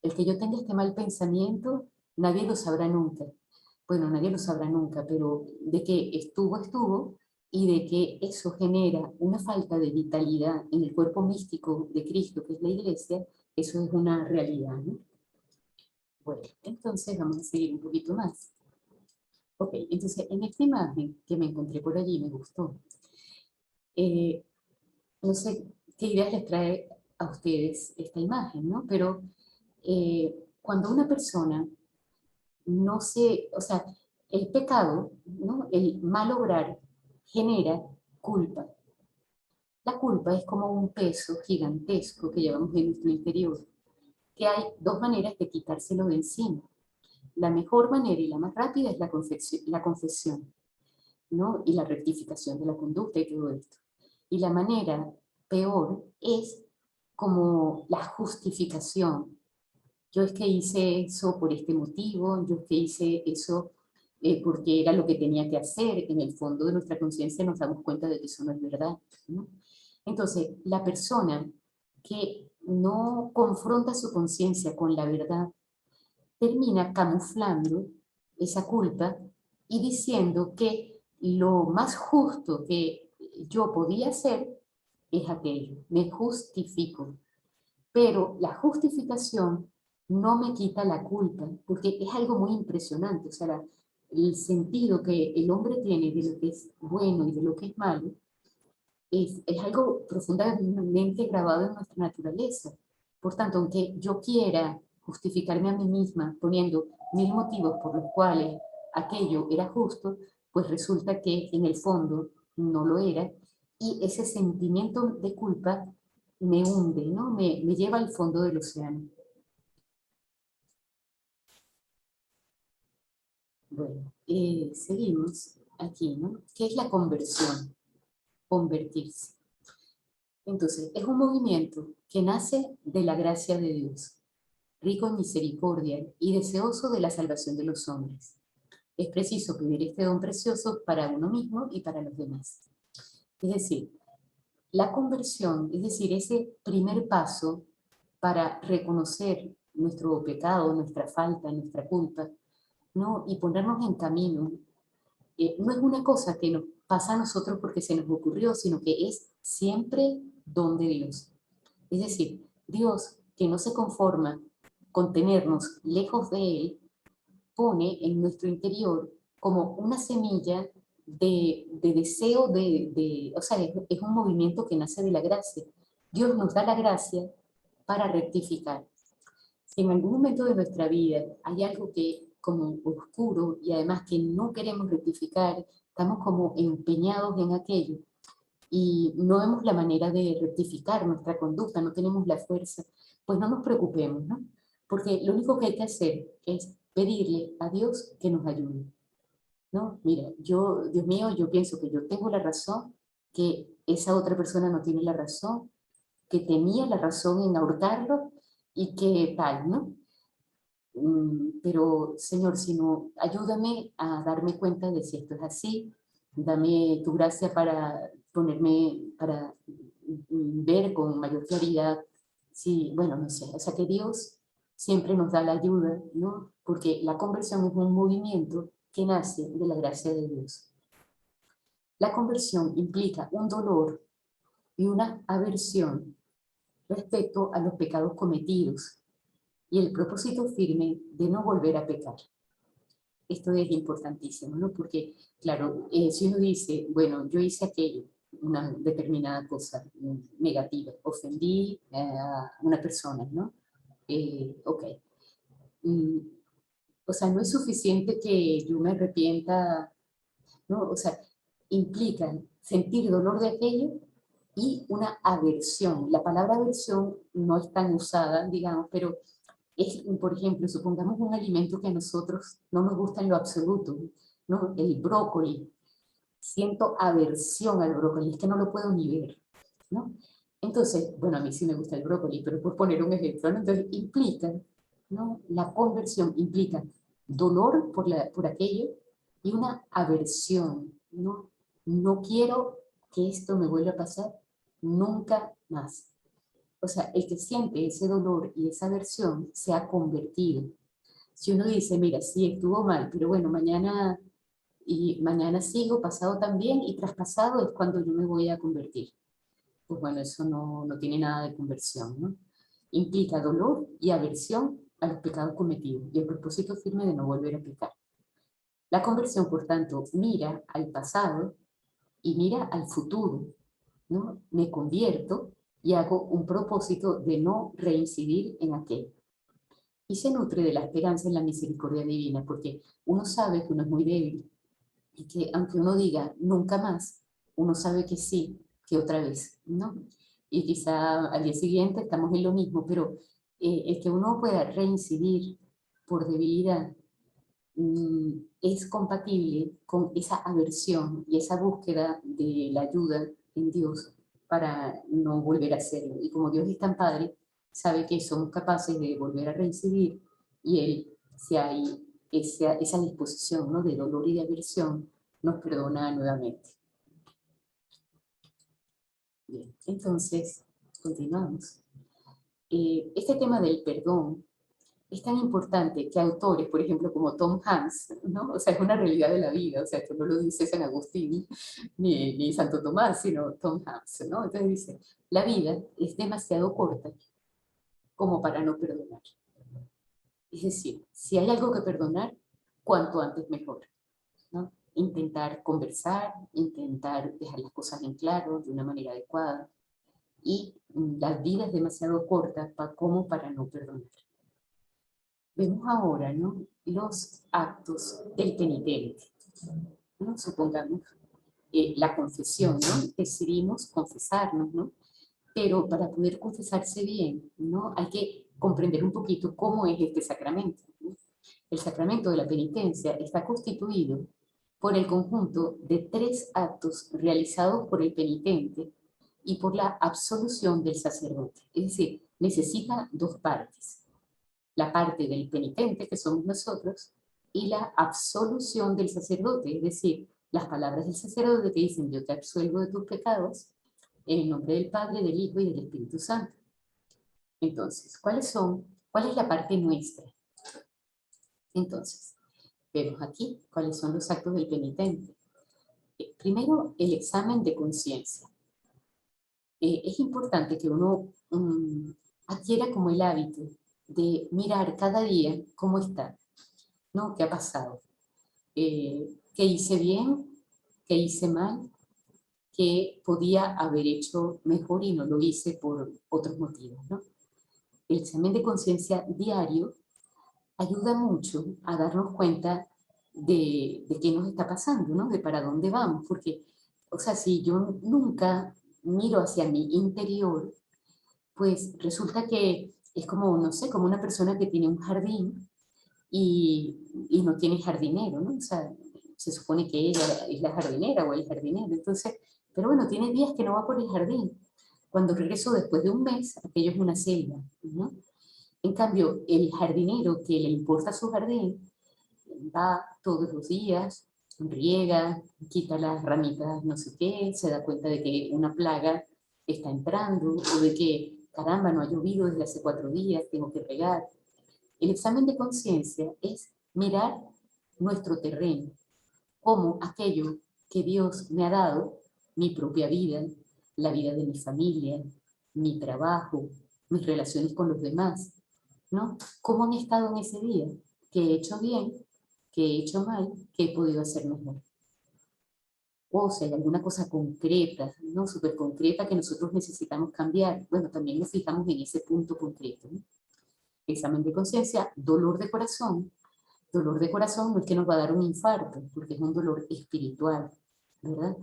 El que yo tenga este mal pensamiento, nadie lo sabrá nunca. Bueno, nadie lo sabrá nunca, pero de que estuvo, estuvo, y de que eso genera una falta de vitalidad en el cuerpo místico de Cristo, que es la iglesia, eso es una realidad, ¿no? Bueno, entonces vamos a seguir un poquito más. Ok, entonces en esta imagen que me encontré por allí, me gustó. Eh, no sé qué ideas les trae a ustedes esta imagen, ¿no? Pero cuando una persona no se, o sea, el pecado, ¿no? El mal obrar genera culpa. La culpa es como un peso gigantesco que llevamos en nuestro interior, que hay dos maneras de quitárselo de encima. La mejor manera y la más rápida es la confesión, ¿no? Y la rectificación de la conducta y todo esto. Y la manera peor es como la justificación. Yo es que hice eso por este motivo, yo es que hice eso porque era lo que tenía que hacer. En el fondo de nuestra conciencia nos damos cuenta de que eso no es verdad, ¿no? Entonces, la persona que no confronta su conciencia con la verdad termina camuflando esa culpa y diciendo que lo más justo que yo podía hacer es aquello, me justifico. Pero la justificación no me quita la culpa, porque es algo muy impresionante, o sea, el sentido que el hombre tiene de lo que es bueno y de lo que es malo es algo profundamente grabado en nuestra naturaleza. Por tanto, aunque yo quiera justificarme a mí misma poniendo 1000 motivos por los cuales aquello era justo, pues resulta que en el fondo no lo era, y ese sentimiento de culpa me hunde, ¿no? Me lleva al fondo del océano. Bueno, seguimos aquí, ¿no? ¿Qué es la conversión? Convertirse. Entonces, es un movimiento que nace de la gracia de Dios, rico en misericordia y deseoso de la salvación de los hombres. Es preciso pedir este don precioso para uno mismo y para los demás. Es decir, la conversión, es decir, ese primer paso para reconocer nuestro pecado, nuestra falta, nuestra culpa, ¿no? Y ponernos en camino, no es una cosa que nos pasa a nosotros porque se nos ocurrió, sino que es siempre don de Dios. Es decir, Dios, que no se conforma con tenernos lejos de Él, pone en nuestro interior como una semilla de deseo o sea, es un movimiento que nace de la gracia. Dios nos da la gracia para rectificar. Si en algún momento de nuestra vida hay algo que como oscuro y además que no queremos rectificar, estamos como empeñados en aquello y no vemos la manera de rectificar nuestra conducta, no tenemos la fuerza, pues no nos preocupemos, ¿no? Porque lo único que hay que hacer es pedirle a Dios que nos ayude, ¿no? Mira, Dios mío, yo pienso que yo tengo la razón, que esa otra persona no tiene la razón, que tenía la razón en ahorcarlo y que tal, ¿no? Pero, Señor, si no, ayúdame a darme cuenta de si esto es así, dame tu gracia para ponerme, para ver con mayor claridad, sí, bueno, no sé, o sea que Dios siempre nos da la ayuda, ¿no? Porque la conversión es un movimiento que nace de la gracia de Dios. La conversión implica un dolor y una aversión respecto a los pecados cometidos y el propósito firme de no volver a pecar. Esto es importantísimo, ¿no? Porque, claro, si uno dice, bueno, yo hice aquello, una determinada cosa negativa, ofendí a una persona, ¿no? Ok. Mm, o sea, no es suficiente que yo me arrepienta, ¿no? O sea, implica sentir dolor de aquello y una aversión. La palabra aversión no es tan usada, digamos, pero es, por ejemplo, supongamos un alimento que a nosotros no nos gusta en lo absoluto, ¿no? El brócoli. Siento aversión al brócoli, es que no lo puedo ni ver, ¿no? Entonces, bueno, a mí sí me gusta el brócoli, pero por poner un ejemplo, ¿no? Entonces implica, ¿no? La conversión implica dolor por aquello y una aversión, ¿no? No quiero que esto me vuelva a pasar nunca más. O sea, el que siente ese dolor y esa aversión se ha convertido. Si uno dice, mira, sí, estuvo mal, pero bueno, mañana sigo, pasado también, y traspasado es cuando yo me voy a convertir. Pues bueno, eso no tiene nada de conversión, ¿no? Implica dolor y aversión a los pecados cometidos y el propósito firme de no volver a pecar. La conversión, por tanto, mira al pasado y mira al futuro, ¿no? Me convierto y hago un propósito de no reincidir en aquello. Y se nutre de la esperanza en la misericordia divina, porque uno sabe que uno es muy débil y que aunque uno diga nunca más, uno sabe que sí, que otra vez, ¿no? Y quizá al día siguiente estamos en lo mismo, pero el que uno pueda reincidir por debilidad es compatible con esa aversión y esa búsqueda de la ayuda en Dios para no volver a hacerlo. Y como Dios es tan Padre, sabe que somos capaces de volver a reincidir y Él, si hay esa disposición, ¿no? De dolor y de aversión, nos perdona nuevamente. Bien, entonces, continuamos. Este tema del perdón es tan importante que autores, por ejemplo, como Tom Hanks, ¿no? O sea, es una realidad de la vida, o sea, esto no lo dice San Agustín ni Santo Tomás, sino Tom Hanks, ¿no? Entonces dice, la vida es demasiado corta como para no perdonar. Es decir, si hay algo que perdonar, cuanto antes mejor, ¿no? Intentar conversar, intentar dejar las cosas en claro de una manera adecuada. Y la vida es demasiado corta como para no perdonar. Vemos ahora, ¿no? Los actos del penitente, ¿no? Supongamos la confesión, ¿no? Decidimos confesarnos, ¿no? Pero para poder confesarse bien, ¿no? Hay que comprender un poquito cómo es este sacramento, ¿no? El sacramento de la penitencia está constituido por el conjunto de 3 actos realizados por el penitente y por la absolución del sacerdote. Es decir, necesita dos partes. La parte del penitente, que somos nosotros, y la absolución del sacerdote, es decir, las palabras del sacerdote que dicen: yo te absuelvo de tus pecados, en el nombre del Padre, del Hijo y del Espíritu Santo. Entonces, ¿cuál es la parte nuestra? Entonces, vemos aquí cuáles son los actos del penitente. Primero, el examen de conciencia. Es importante que uno adquiera como el hábito de mirar cada día cómo está, ¿no? ¿Qué ha pasado? ¿Qué hice bien? ¿Qué hice mal? ¿Qué podía haber hecho mejor y no lo hice por otros motivos, ¿no? El examen de conciencia diario ayuda mucho a darnos cuenta de qué nos está pasando, ¿no? De para dónde vamos, porque, o sea, si yo nunca miro hacia mi interior, pues resulta que es como, no sé, como una persona que tiene un jardín y no tiene jardinero, ¿no? O sea, se supone que ella es la jardinera o el jardinero, entonces, pero bueno, tiene días que no va por el jardín. Cuando regreso después de un mes, aquello es una selva, ¿no? En cambio, el jardinero que le importa su jardín, va todos los días, riega, quita las ramitas no sé qué, se da cuenta de que una plaga está entrando o de que, caramba, no ha llovido desde hace 4 días, tengo que regar. El examen de conciencia es mirar nuestro terreno, como aquello que Dios me ha dado, mi propia vida, la vida de mi familia, mi trabajo, mis relaciones con los demás, ¿no? ¿Cómo han estado en ese día? ¿Qué he hecho bien? ¿Qué he hecho mal? ¿Qué he podido hacer mejor? O si hay alguna cosa concreta, ¿no? Súper concreta que nosotros necesitamos cambiar, bueno, también nos fijamos en ese punto concreto, ¿no? Examen de conciencia, dolor de corazón. Dolor de corazón no es que nos va a dar un infarto, porque es un dolor espiritual, ¿verdad?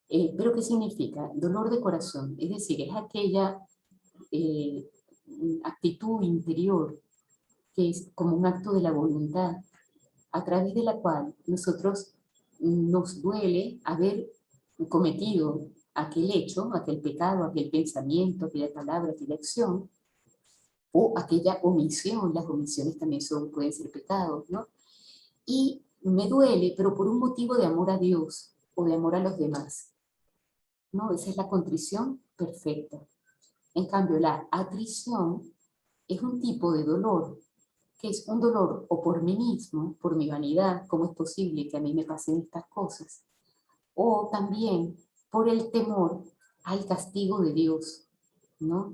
¿Pero qué significa? Dolor de corazón, es decir, es aquella eh, actitud interior que es como un acto de la voluntad, a través de la cual nosotros nos duele haber cometido aquel hecho, aquel pecado, aquel pensamiento, aquella palabra, aquella acción, o aquella omisión. Las omisiones también pueden ser pecados, ¿no? Y me duele, pero por un motivo de amor a Dios o de amor a los demás, ¿no? Esa es la contrición perfecta. En cambio, la atrición es un tipo de dolor, que es un dolor o por mí mismo, por mi vanidad, cómo es posible que a mí me pasen estas cosas, o también por el temor al castigo de Dios, ¿no?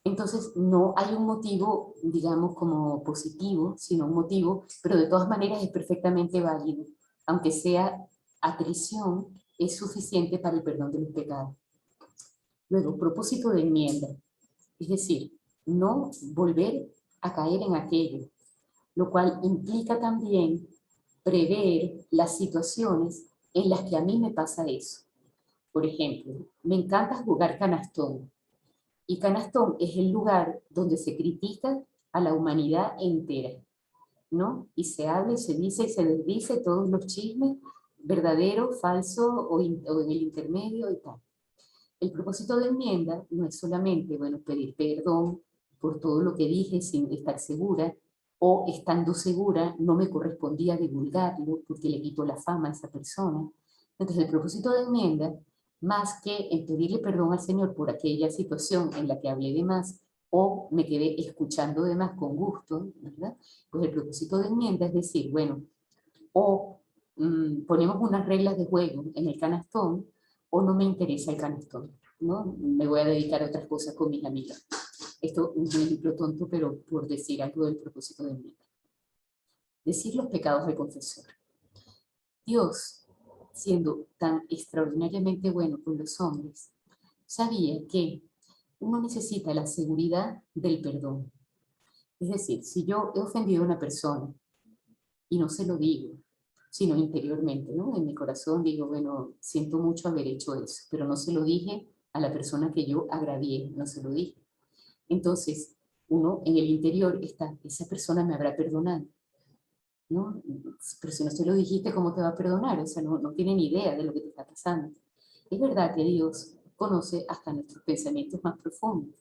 Entonces, no hay un motivo, digamos, como positivo, sino un motivo, pero de todas maneras es perfectamente válido. Aunque sea atrición, es suficiente para el perdón de los pecados. Luego, propósito de enmienda, es decir, no volver a caer en aquello, lo cual implica también prever las situaciones en las que a mí me pasa eso. Por ejemplo, me encanta jugar canastón, y canastón es el lugar donde se critica a la humanidad entera, ¿no? Y se habla y se dice y se desdice todos los chismes, verdadero, falso o en el intermedio y tal. El propósito de enmienda no es solamente, bueno, pedir perdón por todo lo que dije sin estar segura, o estando segura no me correspondía divulgarlo porque le quito la fama a esa persona. Entonces el propósito de enmienda, más que en pedirle perdón al Señor por aquella situación en la que hablé de más o me quedé escuchando de más con gusto, ¿verdad? Pues el propósito de enmienda es decir, bueno, o ponemos unas reglas de juego en el canastón, o no me interesa el canastón, ¿no? Me voy a dedicar a otras cosas con mis amigas. Esto es un ejemplo tonto, pero por decir algo del propósito de enmienda. Decir los pecados al confesor. Dios, siendo tan extraordinariamente bueno con los hombres, sabía que uno necesita la seguridad del perdón. Es decir, si yo he ofendido a una persona y no se lo digo, sino interiormente, ¿no? En mi corazón digo, bueno, siento mucho haber hecho eso, pero no se lo dije a la persona que yo agravié, no se lo dije. Entonces, uno en el interior está, esa persona me habrá perdonado, ¿no? Pero si no se lo dijiste, ¿cómo te va a perdonar? O sea, no tiene ni idea de lo que te está pasando. Es verdad que Dios conoce hasta nuestros pensamientos más profundos,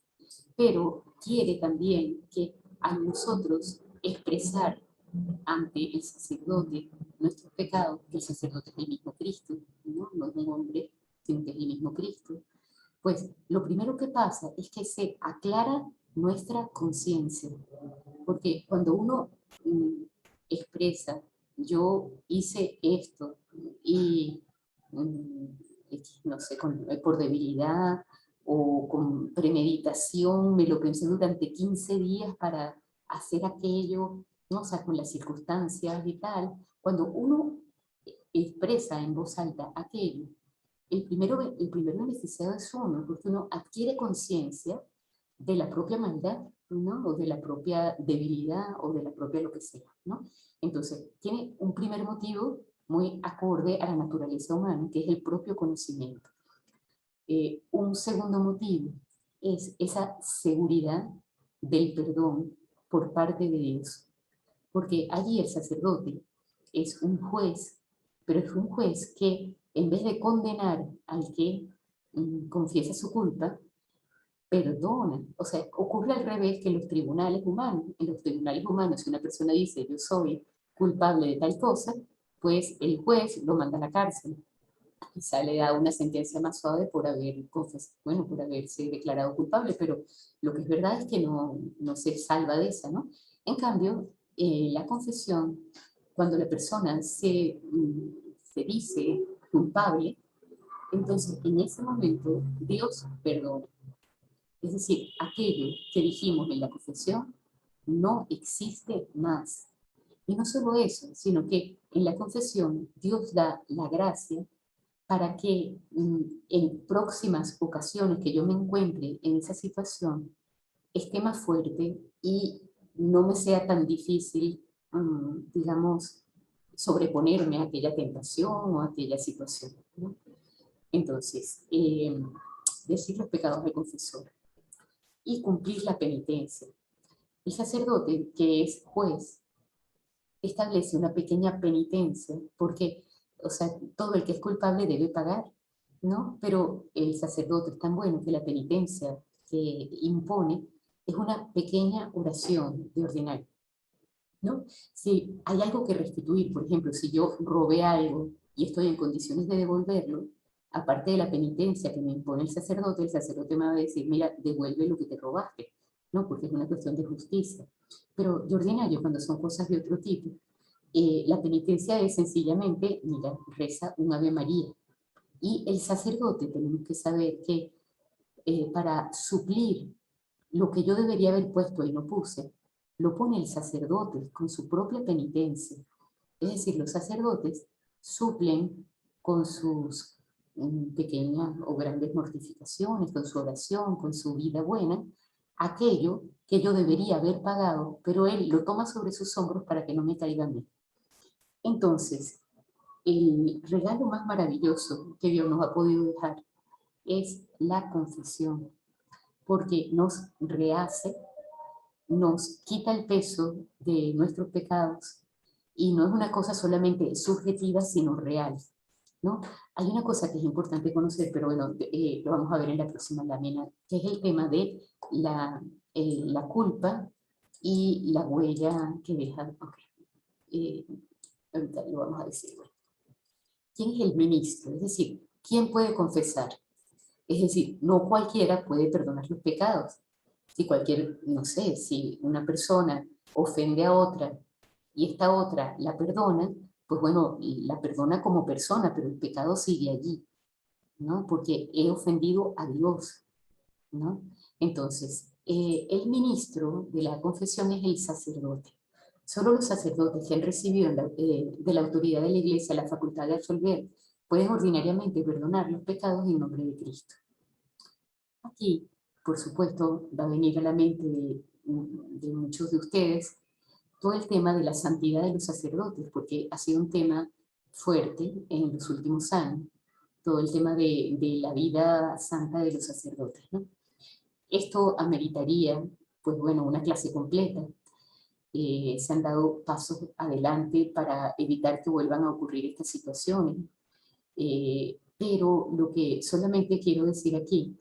pero quiere también que a nosotros expresar ante el sacerdote nuestros pecados, que el sacerdote es el mismo Cristo, no es un hombre, sino que es el mismo Cristo. Pues lo primero que pasa es que se aclara nuestra conciencia, porque cuando uno expresa, yo hice esto y mm, no sé, por debilidad o con premeditación, me lo pensé durante 15 días para hacer aquello, ¿no? O sea, con las circunstancias y tal. Cuando uno expresa en voz alta aquello, el primero beneficiado es uno, porque uno adquiere conciencia de la propia maldad, ¿no? O de la propia debilidad o de la propia lo que sea, ¿no? Entonces, tiene un primer motivo muy acorde a la naturaleza humana, que es el propio conocimiento. Un segundo motivo es esa seguridad del perdón por parte de Dios, porque allí el sacerdote es un juez, pero es un juez que en vez de condenar al que confiesa su culpa, perdona. O sea, ocurre al revés que en los tribunales humanos. En los tribunales humanos, si una persona dice yo soy culpable de tal cosa, pues el juez lo manda a la cárcel. Quizá le da una sentencia más suave por bueno, por haberse declarado culpable, pero lo que es verdad es que no se salva de esa, ¿no? En cambio, la confesión, cuando la persona se dice culpable, entonces en ese momento Dios perdona. Es decir, aquello que dijimos en la confesión no existe más. Y no solo eso, sino que en la confesión Dios da la gracia para que en próximas ocasiones que yo me encuentre en esa situación esté más fuerte y no me sea tan difícil, digamos, sobreponerme a aquella tentación o a aquella situación, ¿no? Entonces, decir los pecados al confesor y cumplir la penitencia. El sacerdote, que es juez, establece una pequeña penitencia, porque, o sea, todo el que es culpable debe pagar, ¿no? Pero el sacerdote es tan bueno que la penitencia que impone es una pequeña oración de ordinario, ¿no? Si hay algo que restituir, por ejemplo, si yo robé algo y estoy en condiciones de devolverlo, aparte de la penitencia que me impone el sacerdote me va a decir, mira, devuelve lo que te robaste, ¿no? Porque es una cuestión de justicia. Pero de ordinario, cuando son cosas de otro tipo, la penitencia es sencillamente, mira, reza un Ave María. Y el sacerdote, tenemos que saber que para suplir lo que yo debería haber puesto y no puse, lo pone el sacerdote con su propia penitencia. Es decir, los sacerdotes suplen con sus pequeñas o grandes mortificaciones, con su oración, con su vida buena, aquello que yo debería haber pagado, pero él lo toma sobre sus hombros para que no me caiga a mí. Entonces, el regalo más maravilloso que Dios nos ha podido dejar es la confesión, porque nos rehace, nos quita el peso de nuestros pecados y no es una cosa solamente subjetiva, sino real, ¿no? Hay una cosa que es importante conocer, pero bueno, lo vamos a ver en la próxima lámina, que es el tema de la culpa y la huella que deja. Okay. Ahorita lo vamos a decir. Bueno. ¿Quién es el ministro? Es decir, ¿quién puede confesar? Es decir, no cualquiera puede perdonar los pecados. Si no sé, si una persona ofende a otra y esta otra la perdona, pues bueno, la perdona como persona, pero el pecado sigue allí, ¿no? Porque he ofendido a Dios, ¿no? Entonces, el ministro de la confesión es el sacerdote. Solo los sacerdotes que han recibido de la autoridad de la Iglesia la facultad de absolver pueden ordinariamente perdonar los pecados en nombre de Cristo. Aquí, por supuesto, va a venir a la mente de muchos de ustedes todo el tema de la santidad de los sacerdotes, porque ha sido un tema fuerte en los últimos años, todo el tema de la vida santa de los sacerdotes, ¿no? Esto ameritaría, pues bueno, una clase completa. Se han dado pasos adelante para evitar que vuelvan a ocurrir estas situaciones. Pero lo que solamente quiero decir aquí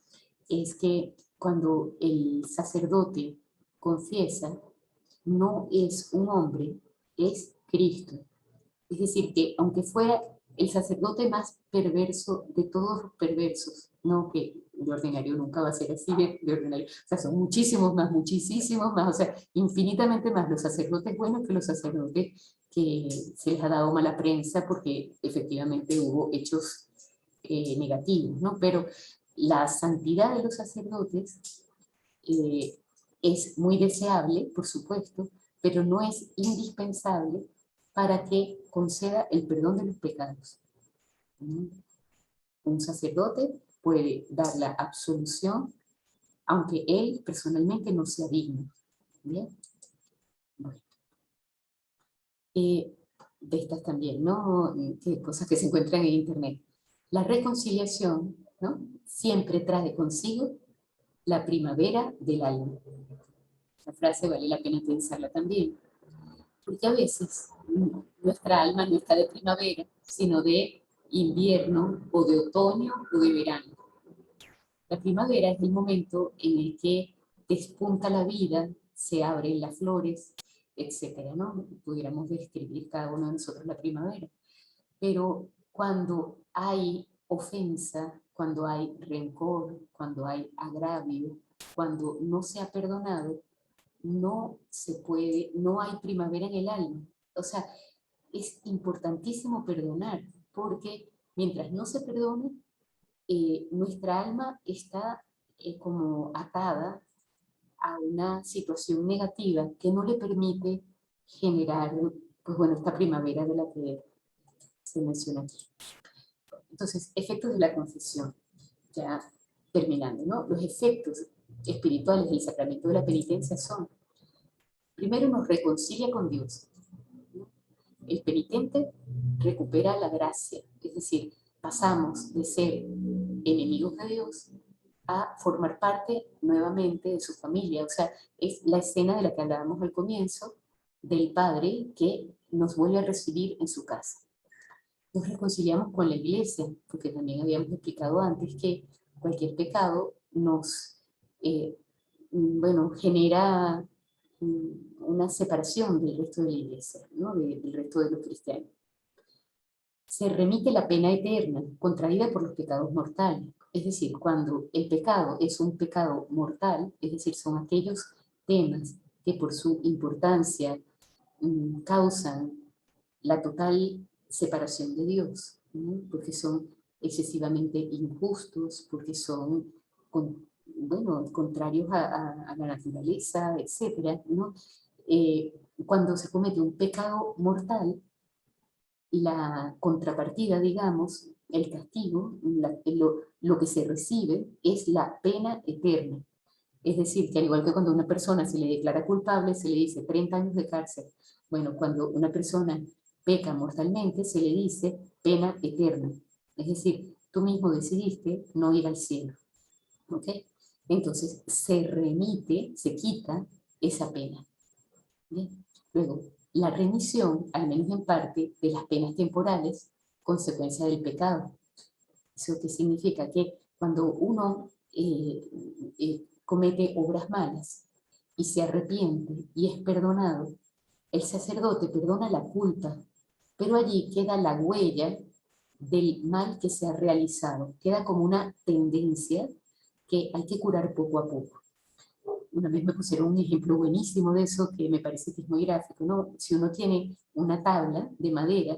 es que cuando el sacerdote confiesa, no es un hombre, es Cristo. Es decir, que aunque fuera el sacerdote más perverso de todos los perversos, no que de ordinario nunca va a ser así de ordinario, o sea, son muchísimos más, o sea, infinitamente más los sacerdotes buenos que los sacerdotes que se les ha dado mala prensa porque efectivamente hubo hechos negativos, ¿no? Pero la santidad de los sacerdotes eh, es muy deseable, por supuesto, pero no es indispensable para que conceda el perdón de los pecados. ¿No? Un sacerdote puede dar la absolución, aunque él personalmente no sea digno. ¿Bien? Bueno. De estas también, ¿no? Cosas que se encuentran en internet. La reconciliación, ¿no? Siempre trae consigo la primavera del alma. La frase vale la pena pensarla también, porque a veces nuestra alma no está de primavera, sino de invierno o de otoño o de verano. La primavera es el momento en el que despunta la vida, se abren las flores, etcétera, ¿no? Pudiéramos describir cada uno de nosotros la primavera. Pero cuando hay ofensa, cuando hay rencor, cuando hay agravio, cuando no se ha perdonado, no se puede, no hay primavera en el alma. O sea, es importantísimo perdonar, porque mientras no se perdone, nuestra alma está como atada a una situación negativa que no le permite generar, pues bueno, esta primavera de la que se menciona aquí. Entonces, efectos de la confesión, ya terminando, ¿no? Los efectos espirituales del sacramento de la penitencia son, primero nos reconcilia con Dios. El penitente recupera la gracia, es decir, pasamos de ser enemigos de Dios a formar parte nuevamente de su familia. O sea, es la escena de la que hablábamos al comienzo, del Padre que nos vuelve a recibir en su casa. Nos reconciliamos con la Iglesia, porque también habíamos explicado antes que cualquier pecado nos, bueno, genera una separación del resto de la Iglesia, ¿no? Del resto de los cristianos. Se remite la pena eterna, contraída por los pecados mortales. Es decir, cuando el pecado es un pecado mortal, es decir, son aquellos temas que por su importancia causan la total separación de Dios, ¿no? Porque son excesivamente injustos, porque son, bueno, contrarios a la naturaleza, etc. ¿No? Cuando se comete un pecado mortal, la contrapartida, digamos, el castigo, lo que se recibe es la pena eterna. Es decir, que al igual que cuando a una persona se le declara culpable, se le dice 30 años de cárcel. Bueno, cuando una persona peca mortalmente, se le dice pena eterna. Es decir, tú mismo decidiste no ir al cielo. ¿Ok? Entonces, se remite, se quita esa pena. Bien. Luego, la remisión, al menos en parte, de las penas temporales, consecuencia del pecado. ¿Eso qué significa? Que cuando uno comete obras malas y se arrepiente y es perdonado, el sacerdote perdona la culpa, pero allí queda la huella del mal que se ha realizado. Queda como una tendencia que hay que curar poco a poco. Una vez me pusieron un ejemplo buenísimo de eso que me parece que es muy gráfico, ¿no? Si uno tiene una tabla de madera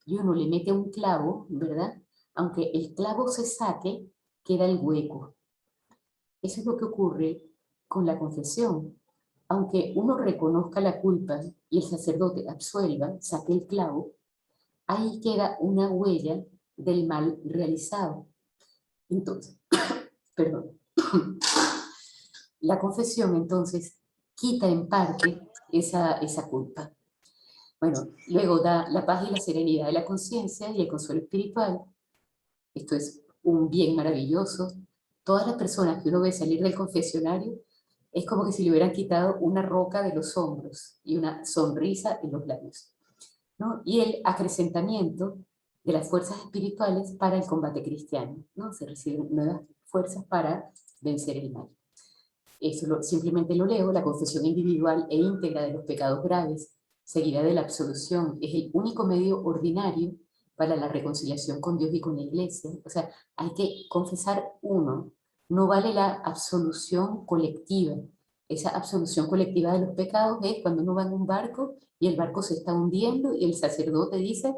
y uno le mete un clavo, ¿verdad? Aunque el clavo se saque, queda el hueco. Eso es lo que ocurre con la confesión. Aunque uno reconozca la culpa y el sacerdote absuelva, saque el clavo, ahí queda una huella del mal realizado. Entonces, perdón. La confesión entonces quita en parte esa culpa. Bueno, luego da la paz y la serenidad de la conciencia y el consuelo espiritual. Esto es un bien maravilloso. Todas las personas que uno ve salir del confesionario es como que si le hubieran quitado una roca de los hombros y una sonrisa en los labios, ¿no? Y el acrecentamiento de las fuerzas espirituales para el combate cristiano, ¿no? Se reciben nuevas fuerzas para vencer el mal. Eso simplemente lo leo: la confesión individual e íntegra de los pecados graves, seguida de la absolución, es el único medio ordinario para la reconciliación con Dios y con la Iglesia. O sea, hay que confesar uno, no vale la absolución colectiva. Esa absolución colectiva de los pecados es cuando uno va en un barco y el barco se está hundiendo y el sacerdote dice: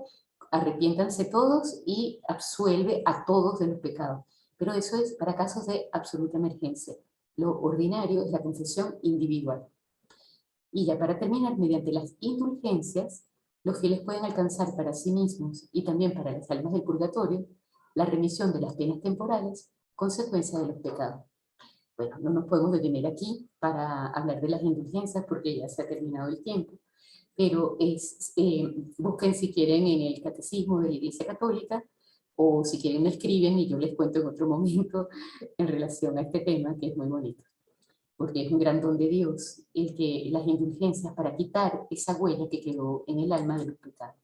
arrepiéntanse todos, y absuelve a todos de los pecados. Pero eso es para casos de absoluta emergencia. Lo ordinario es la confesión individual. Y ya para terminar, mediante las indulgencias, los fieles pueden alcanzar para sí mismos y también para las almas del purgatorio la remisión de las penas temporales, consecuencia de los pecados. Bueno, no nos podemos detener aquí para hablar de las indulgencias porque ya se ha terminado el tiempo, pero busquen si quieren en el Catecismo de la Iglesia Católica, o si quieren me escriben y yo les cuento en otro momento en relación a este tema, que es muy bonito, porque es un gran don de Dios el que las indulgencias para quitar esa huella que quedó en el alma de los pecados.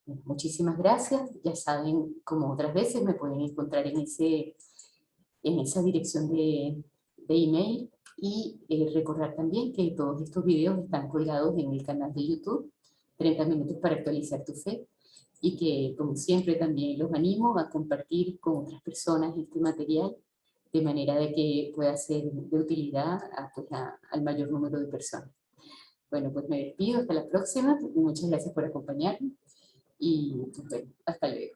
Bueno, muchísimas gracias. Ya saben, como otras veces, me pueden encontrar en esa dirección de email, y recordar también que todos estos videos están colgados en el canal de YouTube, 30 minutos para actualizar tu fe, y que, como siempre, también los animo a compartir con otras personas este material, de manera de que pueda ser de utilidad al mayor número de personas. Bueno, pues me despido, hasta la próxima. Muchas gracias por acompañarme y bueno, hasta luego.